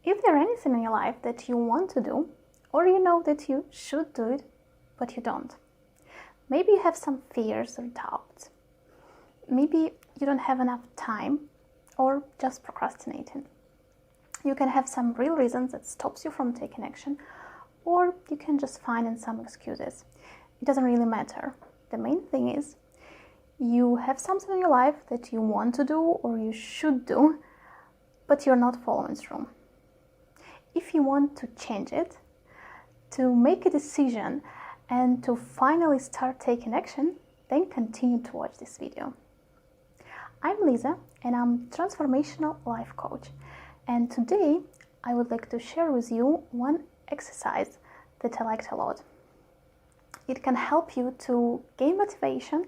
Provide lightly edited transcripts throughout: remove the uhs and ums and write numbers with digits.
If there anything in your life that you want to do, or you know that you should do it, but you don't. Maybe you have some fears or doubts. Maybe you don't have enough time, or just procrastinating. You can have some real reasons that stops you from taking action, or you can just find some excuses. It doesn't really matter. The main thing is you have something in your life that you want to do or you should do, but you're not following through. If you want to change it, to make a decision and to finally start taking action, then continue to watch this video. I'm Lisa and I'm a transformational life coach, and today I would like to share with you one exercise that I liked a lot. It can help you to gain motivation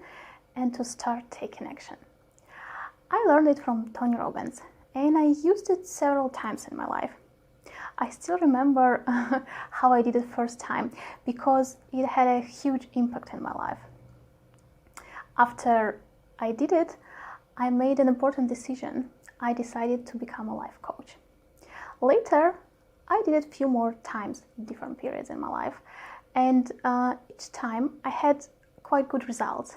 and to start taking action. I learned it from Tony Robbins and I used it several times in my life. I still remember how I did it first time because it had a huge impact in my life. After I did it, I made an important decision. I decided to become a life coach. Later, I did it a few more times in different periods in my life, and each time I had quite good results.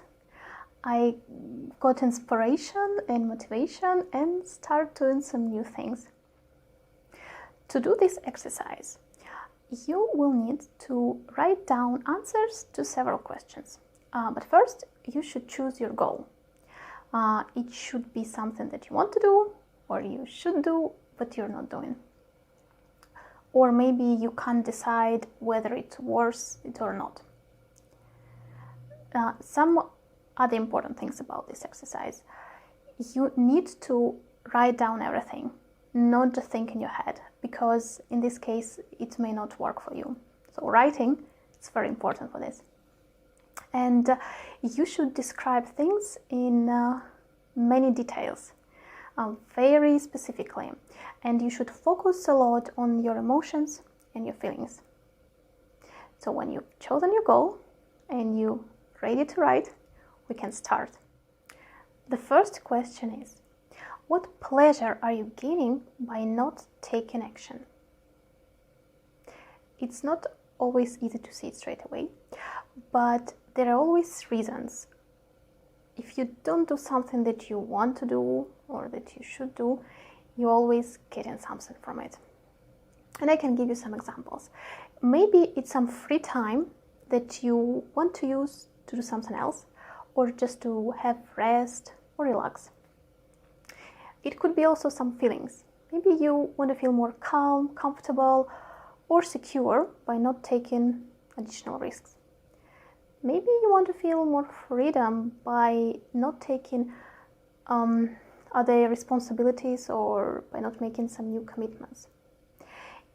I got inspiration and motivation and started doing some new things. To do this exercise, you will need to write down answers to several questions. But first, you should choose your goal. It should be something that you want to do, or you should do, but you're not doing. Or maybe you can't decide whether it's worth it or not. Some other important things about this exercise. You need to write down everything, not just think in your head, because in this case it may not work for you. So writing is very important for this. And you should describe things in many details, very specifically, and you should focus a lot on your emotions and your feelings. So when you've chosen your goal and you're ready to write, we can start. The first question is, what pleasure are you gaining by not taking action? It's not always easy to see it straight away, but there are always reasons. If you don't do something that you want to do or that you should do, you always getting something from it. And I can give you some examples. Maybe it's some free time that you want to use to do something else, or just to have rest or relax. It could be also some feelings. Maybe you want to feel more calm, comfortable, or secure by not taking additional risks. Maybe you want to feel more freedom by not taking other responsibilities or by not making some new commitments.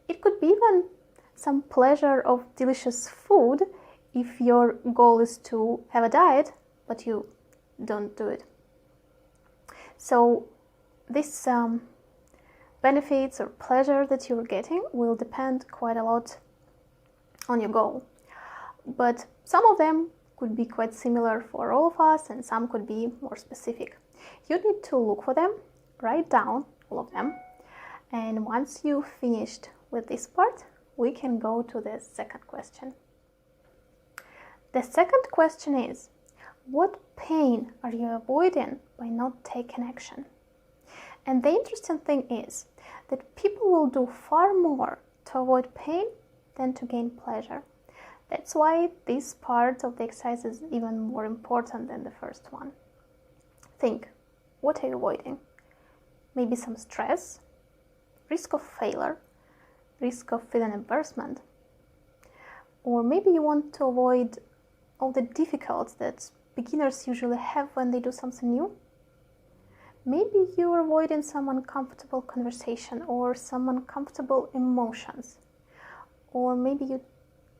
It could be even some pleasure of delicious food if your goal is to have a diet, but you don't do it. So this benefits or pleasure that you're getting will depend quite a lot on your goal. But some of them could be quite similar for all of us, and some could be more specific. You need to look for them, write down all of them, and once you've finished with this part, we can go to the second question. The second question is, what pain are you avoiding by not taking action? And the interesting thing is that people will do far more to avoid pain than to gain pleasure. That's why this part of the exercise is even more important than the first one. Think, what are you avoiding? Maybe some stress, risk of failure, risk of feeling embarrassment. Or maybe you want to avoid all the difficulties that beginners usually have when they do something new. Maybe you're avoiding some uncomfortable conversation or some uncomfortable emotions. Or maybe you're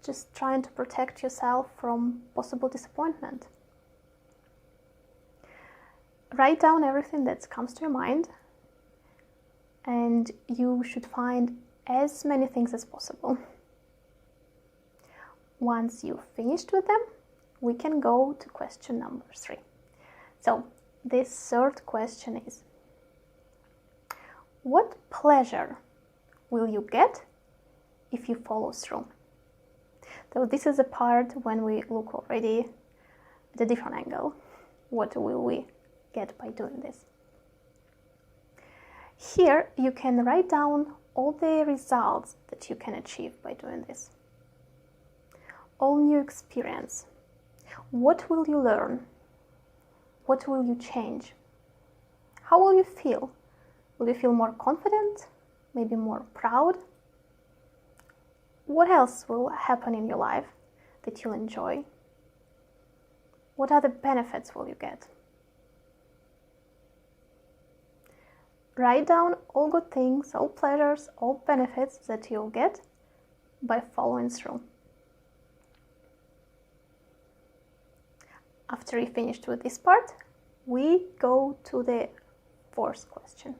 just trying to protect yourself from possible disappointment. Write down everything that comes to your mind, and you should find as many things as possible. Once you've finished with them, we can go to question number 3. So, this third question is, what pleasure will you get if you follow through? So this is the part when we look already at a different angle. What will we get by doing this? Here you can write down all the results that you can achieve by doing this. All new experience. What will you learn? What will you change? How will you feel? Will you feel more confident? Maybe more proud? What else will happen in your life that you'll enjoy? What other benefits will you get? Write down all good things, all pleasures, all benefits that you'll get by following through. After you finished with this part, we go to the fourth question.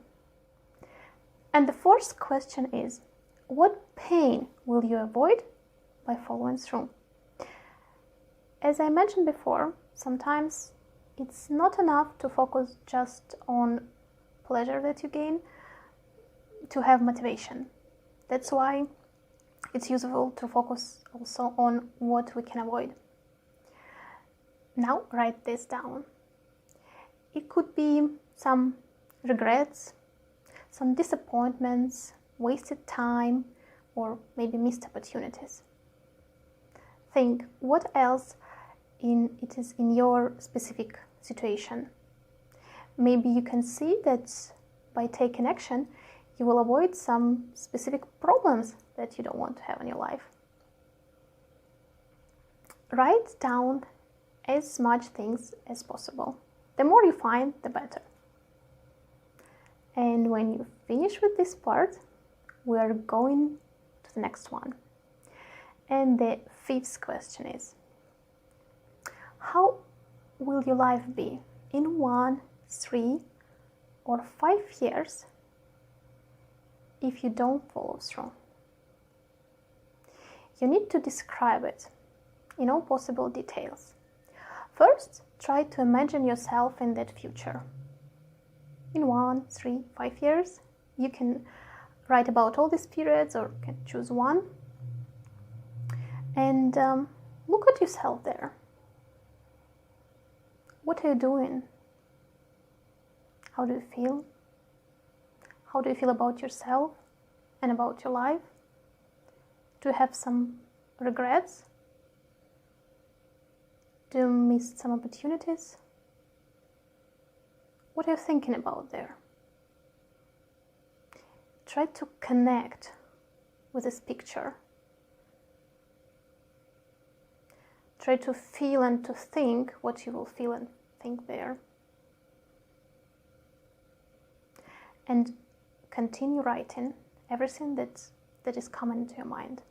And the fourth question is, what pain will you avoid by following through? As I mentioned before, sometimes it's not enough to focus just on pleasure that you gain to have motivation. That's why it's useful to focus also on what we can avoid. Now write this down. It could be some regrets, some disappointments, wasted time, or maybe missed opportunities. Think what else it is in your specific situation. Maybe you can see that by taking action, you will avoid some specific problems that you don't want to have in your life. Write down as much things as possible. The more you find, the better. And when you finish with this part, we are going to the next one. And the fifth question is, how will your life be in 1, 3, or 5 years if you don't follow through? You need to describe it in all possible details. First, try to imagine yourself in that future. In 1, 3, 5 years, you can write about all these periods or can choose one. And look at yourself there. What are you doing? How do you feel? How do you feel about yourself and about your life? Do you have some regrets? Do you miss some opportunities? What are you thinking about there? Try to connect with this picture. Try to feel and to think what you will feel and think there. And continue writing everything that is coming into your mind.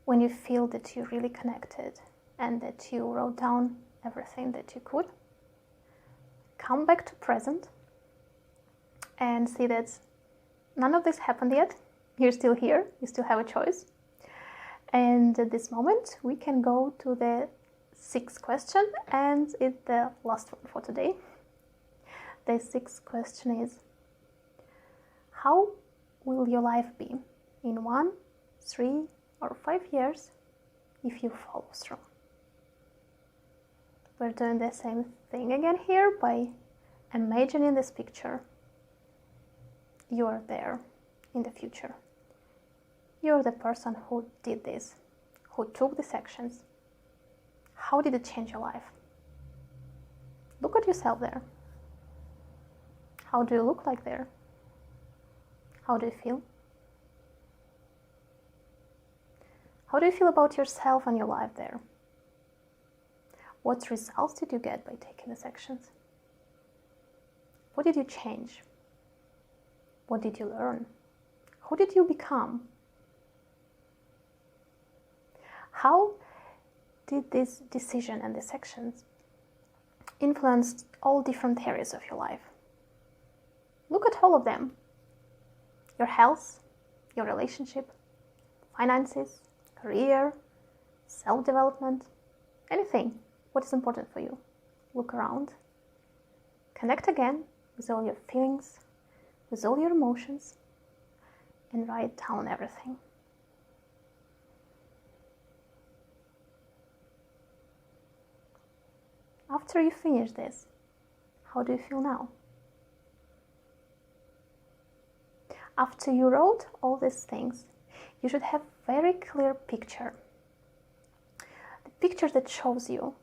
When you feel that you're really connected and that you wrote down everything that you could, come back to present and see that none of this happened yet. You're still here, you still have a choice. And at this moment, we can go to the 6th question, and it's the last one for today. The 6th question is, how will your life be in 1, 3, or 5 years if you follow through? We're doing the same thing again here by imagining this picture. You are there in the future. You're the person who did this, who took these actions. How did it change your life? Look at yourself there. How do you look like there? How do you feel? How do you feel about yourself and your life there? What results did you get by taking these actions? What did you change? What did you learn? Who did you become? How did this decision and these actions influence all different areas of your life? Look at all of them. Your health, your relationship, finances, career, self-development, anything. What is important for you? Look around. Connect again with all your feelings, with all your emotions and write down everything. After you finish this, how do you feel now? After you wrote all these things, you should have a very clear picture. The picture that shows you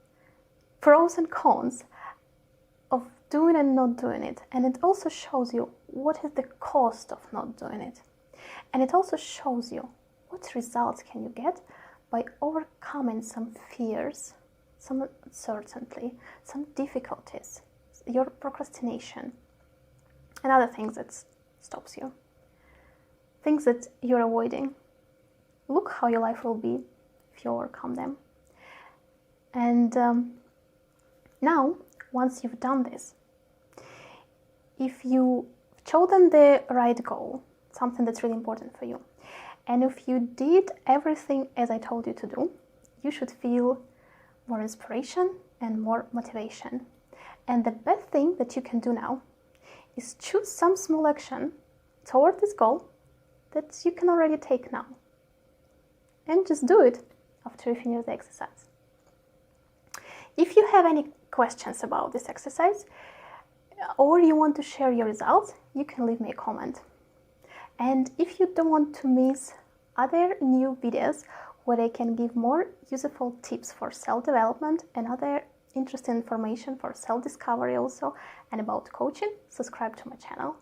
pros and cons of doing and not doing it. And it also shows you what is the cost of not doing it. And it also shows you what results can you get by overcoming some fears, some uncertainty, some difficulties, your procrastination, and other things that stops you. Things that you're avoiding. Look how your life will be if you overcome them. And now, once you've done this, if you've chosen the right goal, something that's really important for you, and if you did everything as I told you to do, you should feel more inspiration and more motivation. And the best thing that you can do now is choose some small action toward this goal that you can already take now. And just do it after you finish the exercise. If you have any questions about this exercise, or you want to share your results, you can leave me a comment. And if you don't want to miss other new videos where I can give more useful tips for self-development and other interesting information for self-discovery also, and about coaching, subscribe to my channel.